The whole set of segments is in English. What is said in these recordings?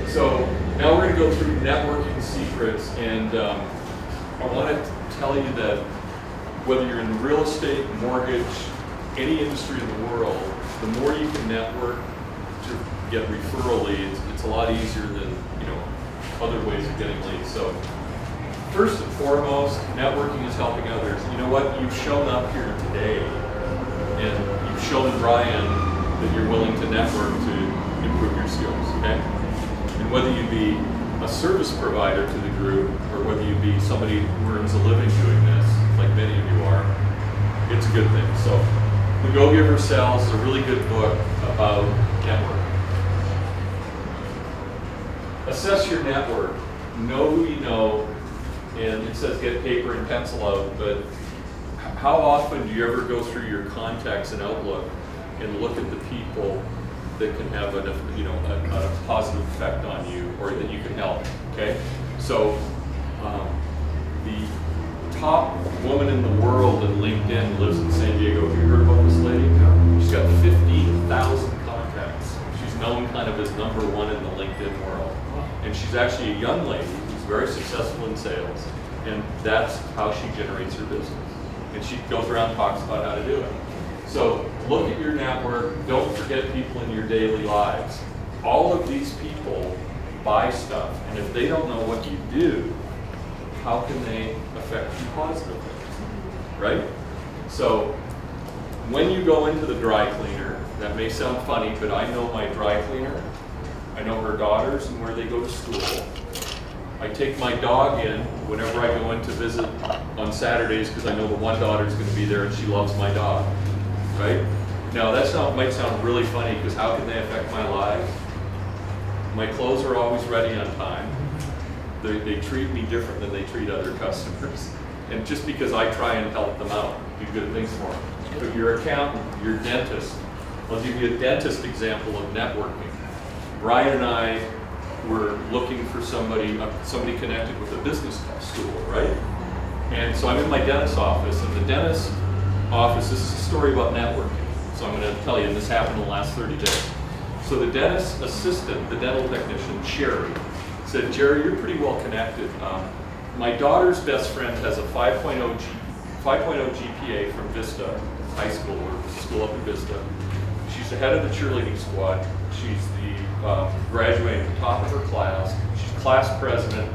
So now we're going to go through networking secrets, and I want to tell you that whether you're in real estate, mortgage, any industry in the world, the more you can network to get referral leads, it's a lot easier than other ways of getting leads. So first and foremost, networking is helping others. You know what? You've shown up here today, and you've shown Brian that you're willing to network to improve your skills. Okay. And whether you be a service provider to the group or whether you be somebody who earns a living doing this, like many of you are, it's a good thing. So The Go Giver Sells is a really good book about networking. Assess your network. Know who you know, and it says get paper and pencil out, but how often do you ever go through your contacts and Outlook and look at the people that can have a positive effect on you or that you can help, okay? So the top woman in the world in LinkedIn lives in San Diego. Have you heard about this lady? She's got 15,000 contacts. She's known kind of as number one in the LinkedIn world. And she's actually a young lady who's very successful in sales, and that's how she generates her business. And she goes around and talks about how to do it. So look at your network. Don't forget people in your daily lives. All of these people buy stuff, and if they don't know what you do, how can they affect you positively, right? So when you go into the dry cleaner, that may sound funny, but I know my dry cleaner. I know her daughters and where they go to school. I take my dog in whenever I go in to visit on Saturdays because I know the one daughter is going to be there and she loves my dog, right? Now that might sound really funny because how can they affect my life? My clothes are always ready on time. They treat me different than they treat other customers. And just because I try and help them out, do good things for them. But your accountant, your dentist, I'll give you a dentist example of networking. Brian and I were looking for somebody connected with a business school, right? And so I'm in my dentist's office, and the dentist office, this is a story about networking. So I'm going to tell you, and this happened in the last 30 days. So the dentist assistant, the dental technician, Sherry, said, Jerry, you're pretty well connected. My daughter's best friend has a 5.0 GPA from Vista High School, or school up in Vista. She's the head of the cheerleading squad. She's the graduating at the top of her class. She's class president.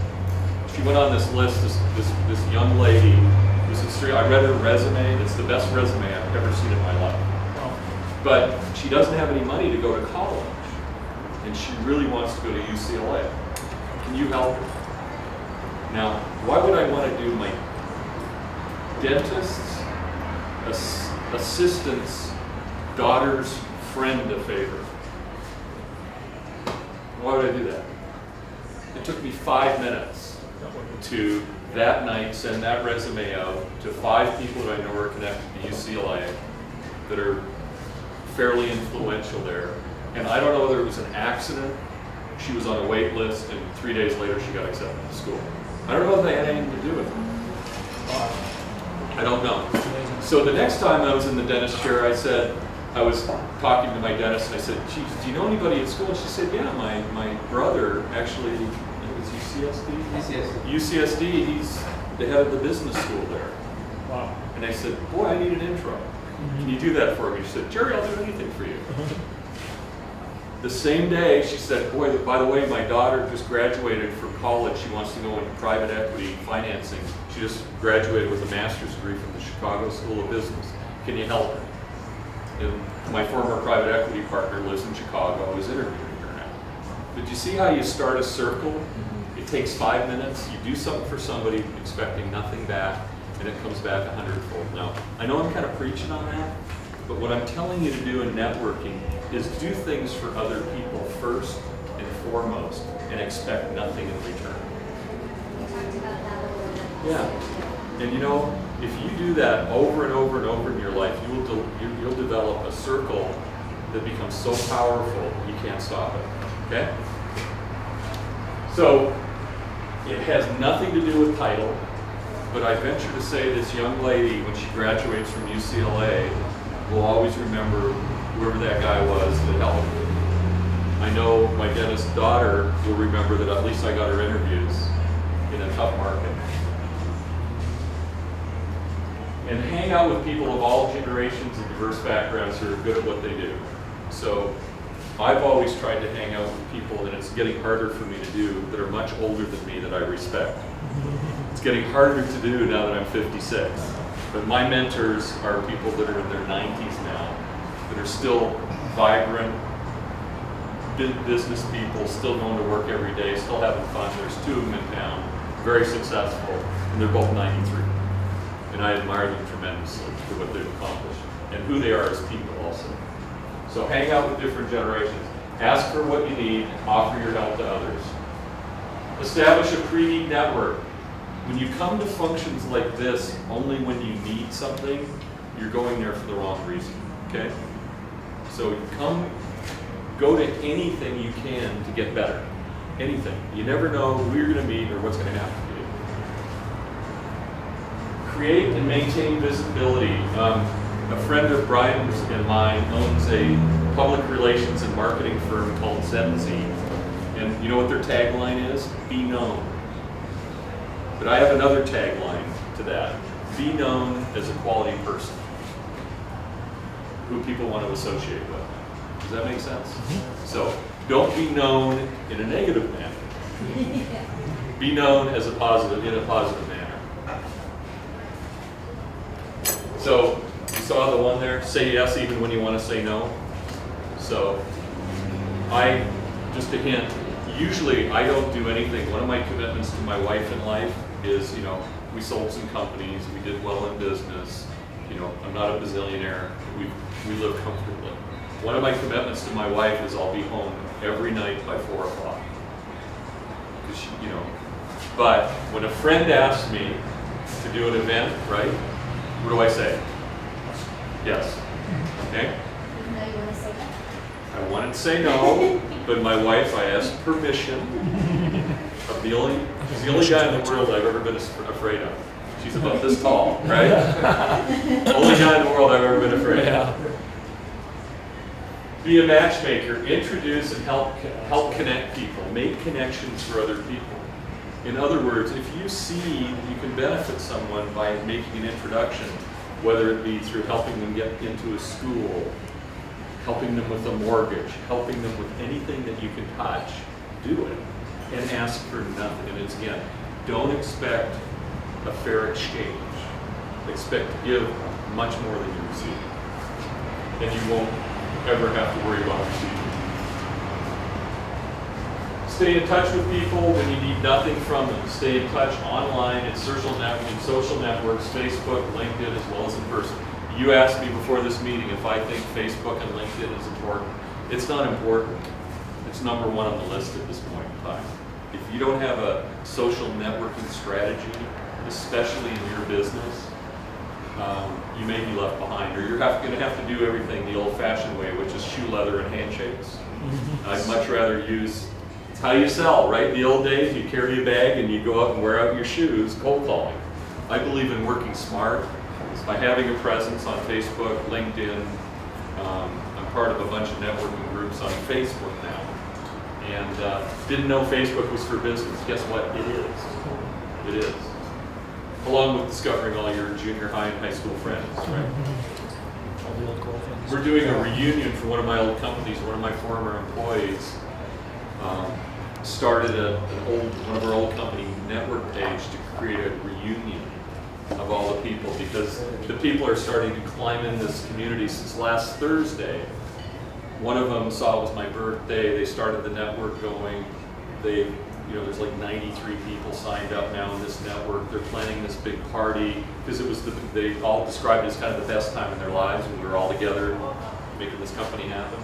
She went on this list, this young lady. I read her resume. It's the best resume I've ever seen in my life. But she doesn't have any money to go to college, and she really wants to go to UCLA. Can you help her? Now, why would I want to do my dentist's assistant's daughter's friend a favor? Why would I do that? It took me 5 minutes to that night send that resume out to 5 people that I know are connected to UCLA that are fairly influential there. And I don't know whether it was an accident. She was on a wait list, and 3 days later she got accepted to school. I don't know if they had anything to do with it. I don't know. So the next time I was in the dentist chair, I was talking to my dentist, and I said, geez, do you know anybody at school? And she said, yeah, my brother actually, it was UCSD? UCSD, he's the head of the business school there. Wow. And I said, boy, I need an intro. Can you do that for me? She said, Jerry, I'll do anything for you. The same day, she said, boy, by the way, my daughter just graduated from college. She wants to go into private equity financing. She just graduated with a master's degree from the Chicago School of Business. Can you help her? And my former private equity partner lives in Chicago, is interviewing her now. But you see how you start a circle? It takes 5 minutes. You do something for somebody expecting nothing back, and it comes back 100-fold. Now, I know I'm kind of preaching on that, but what I'm telling you to do in networking is do things for other people first and foremost and expect nothing in return. Yeah. And if you do that over and over and over in your life, you'll develop a circle that becomes so powerful you can't stop it. Okay? So it has nothing to do with title, but I venture to say this young lady, when she graduates from UCLA, will always remember whoever that guy was that helped her. I know my dentist daughter will remember that at least I got her interviews in a tough market. And hang out with people of all generations and diverse backgrounds who are good at what they do. So I've always tried to hang out with people, and it's getting harder for me to do, that are much older than me that I respect. It's getting harder to do now that I'm 56. But my mentors are people that are in their 90s now, that are still vibrant business people, still going to work every day, still having fun. There's 2 of them in town, very successful, and they're both 93. And I admire them tremendously for what they've accomplished and who they are as people also. So hang out with different generations. Ask for what you need, offer your help to others. Establish a pre-need network. When you come to functions like this, only when you need something, you're going there for the wrong reason, okay? So go to anything you can to get better. Anything. You never know who you're gonna meet or what's gonna happen to you. Create and maintain visibility. A friend of Brian's and mine owns a public relations and marketing firm called Zenzi. And you know what their tagline is? Be known. But I have another tagline to that. Be known as a quality person who people want to associate with. Does that make sense? Mm-hmm. So don't be known in a negative manner. Be known as in a positive manner. So you saw the one there, say yes even when you want to say no. So just a hint, usually I don't do anything. One of my commitments to my wife in life is, we sold some companies, we did well in business, I'm not a bazillionaire, we live comfortably. One of my commitments to my wife is I'll be home every night by 4 o'clock. But when a friend asks me to do an event, right, what do I say? Yes. Okay? Even though you want to say that? I wanted to say no, but my wife, I asked permission. She's the only guy in the world I've ever been afraid of. She's about this tall, right? Only guy in the world I've ever been afraid of. Be a matchmaker. Introduce and help connect people. Make connections for other people. In other words, if you see you can benefit someone by making an introduction, whether it be through helping them get into a school, helping them with a mortgage, helping them with anything that you can touch, do it. And ask for nothing. And it's, again, don't expect a fair exchange. Expect to give much more than you receive. And you won't ever have to worry about receiving. Stay in touch with people when you need nothing from them. Stay in touch online in social networks, Facebook, LinkedIn, as well as in person. You asked me before this meeting if I think Facebook and LinkedIn is important. It's not important. It's number 1 on the list at this point in time. If you don't have a social networking strategy, especially in your business, you may be left behind, or you're going to have to do everything the old-fashioned way, which is shoe leather and handshakes. I'd much rather use, it's how you sell, right? In the old days, you carry a bag and you go out and wear out your shoes, cold calling. I believe in working smart. By having a presence on Facebook, LinkedIn, I'm part of a bunch of networking groups on Facebook now. And didn't know Facebook was for business. Guess what? It is. It is. Along with discovering all your junior high and high school friends, right? We're doing a reunion for one of my old companies. One of my former employees started one of our old company network page to create a reunion of all the people, because the people are starting to climb in this community since last Thursday. One of them saw it was my birthday. They started the network going. There's like 93 people signed up now in this network. They're planning this big party because they all described it as kind of the best time in their lives when we were all together making this company happen.